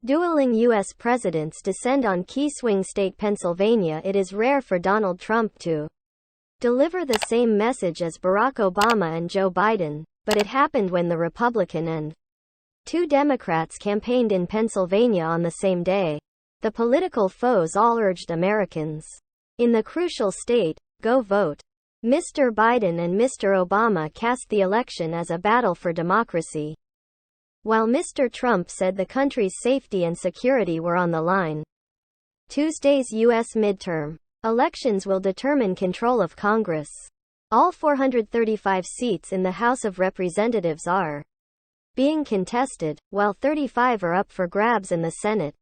Dueling U.S. presidents descend on key swing state Pennsylvania. It is rare for Donald Trump to deliver the same message as Barack Obama and Joe Biden, but it happened when the Republican and two Democrats campaigned in Pennsylvania on the same day. The political foes all urged Americans in the crucial state, go vote. Mr. Biden and Mr. Obama cast the election as a battle for democracy, while Mr. Trump said the country's safety and security were on the line. Tuesday's U.S. midterm elections will determine control of Congress. All 435 seats in the House of Representatives are being contested, while 35 are up for grabs in the Senate.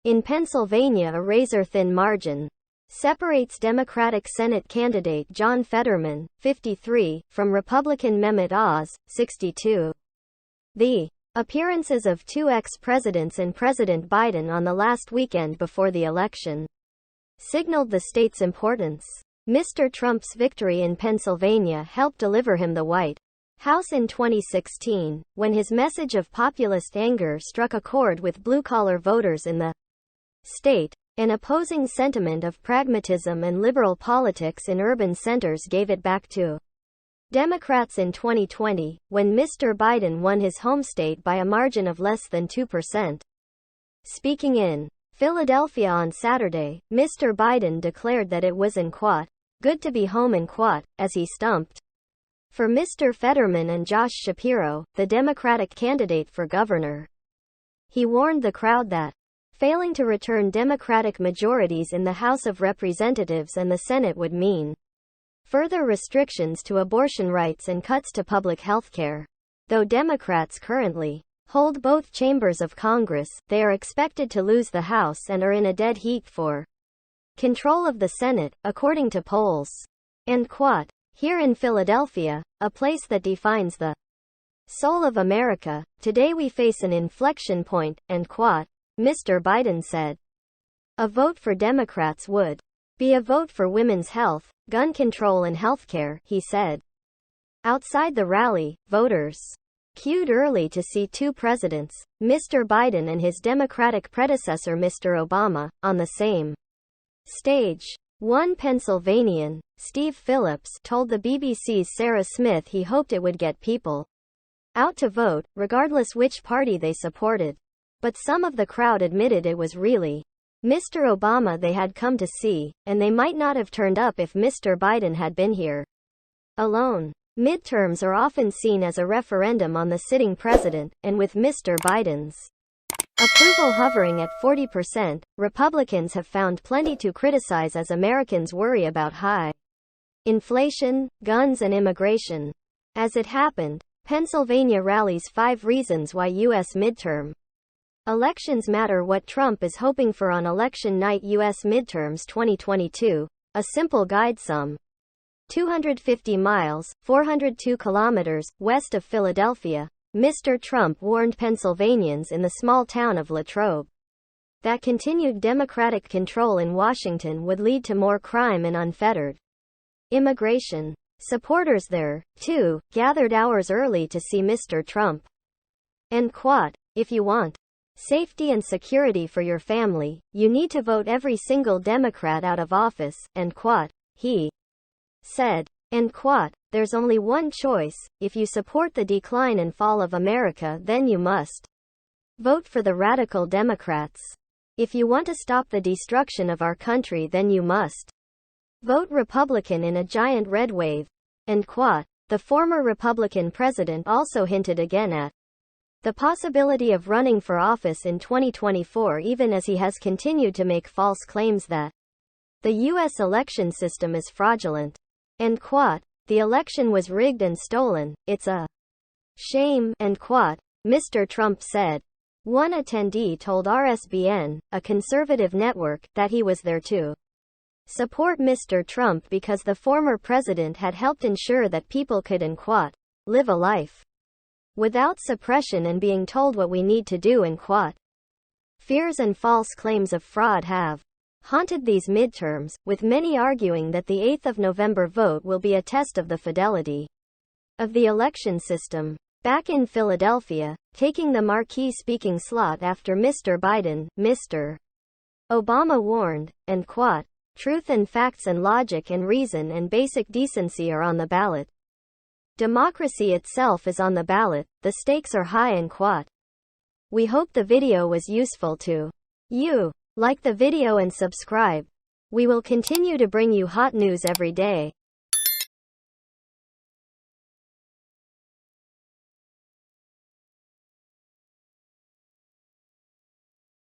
In Pennsylvania, a razor-thin margin separates Democratic Senate candidate John Fetterman, 53, from Republican Mehmet Oz, 62. The appearances of two ex-presidents and President Biden on the last weekend before the election signaled the state's importance. Mr. Trump's victory in Pennsylvania helped deliver him the White House in 2016, when his message of populist anger struck a chord with blue-collar voters in the state. An opposing sentiment of pragmatism and liberal politics in urban centers gave it back to Democrats in 2020, when Mr. Biden won his home state by a margin of less than 2%. Speaking in Philadelphia on Saturday, Mr. Biden declared that it was good to be home as he stumped for Mr. Fetterman and Josh Shapiro, the Democratic candidate for governor. He warned the crowd that failing to return Democratic majorities in the House of Representatives and the Senate would mean further restrictions to abortion rights and cuts to public health care. Though Democrats currently hold both chambers of Congress, they are expected to lose the House and are in a dead heat for control of the Senate, according to polls. And here in Philadelphia, a place that defines the soul of America, today we face an inflection point, Mr. Biden said. A vote for Democrats would be a vote for women's health, gun control and healthcare, he said. Outside the rally, voters queued early to see two presidents, Mr. Biden and his Democratic predecessor Mr. Obama, on the same stage. One Pennsylvanian, Steve Phillips, told the BBC's Sarah Smith he hoped it would get people out to vote, regardless which party they supported. But some of the crowd admitted it was really Mr. Obama they had come to see, and they might not have turned up if Mr. Biden had been here alone. Midterms are often seen as a referendum on the sitting president, and with Mr. Biden's approval hovering at 40%, Republicans have found plenty to criticize as Americans worry about high inflation, guns and immigration. As it happened, Pennsylvania rallies 5 reasons why U.S. midterm elections matter. What Trump is hoping for on election night. U.S. midterms 2022, a simple guide. Some 250 miles, 402 kilometers, west of Philadelphia, Mr. Trump warned Pennsylvanians in the small town of Latrobe that continued Democratic control in Washington would lead to more crime and unfettered immigration. Supporters there, too, gathered hours early to see Mr. Trump. And if you want safety and security for your family, you need to vote every single Democrat out of office, and he said. And there's only one choice: if you support the decline and fall of America, then you must vote for the radical Democrats. If you want to stop the destruction of our country, then you must vote Republican in a giant red wave. And the former Republican president also hinted again at the possibility of running for office in 2024, even as he has continued to make false claims that the U.S. election system is fraudulent. And the election was rigged and stolen. It's a shame. And Mr. Trump said. One attendee told RSBN, a conservative network, that he was there to support Mr. Trump because the former president had helped ensure that people could live a life without suppression and being told what we need to do. And fears and false claims of fraud have haunted these midterms, with many arguing that the 8th of November vote will be a test of the fidelity of the election system. Back in Philadelphia, taking the marquee speaking slot after Mr. Biden, Mr. Obama warned, and quote, "Truth and facts and logic and reason and basic decency are on the ballot. Democracy itself is on the ballot, the stakes are high," and quote. We hope the video was useful to you. Like the video and subscribe. We will continue to bring you hot news every day.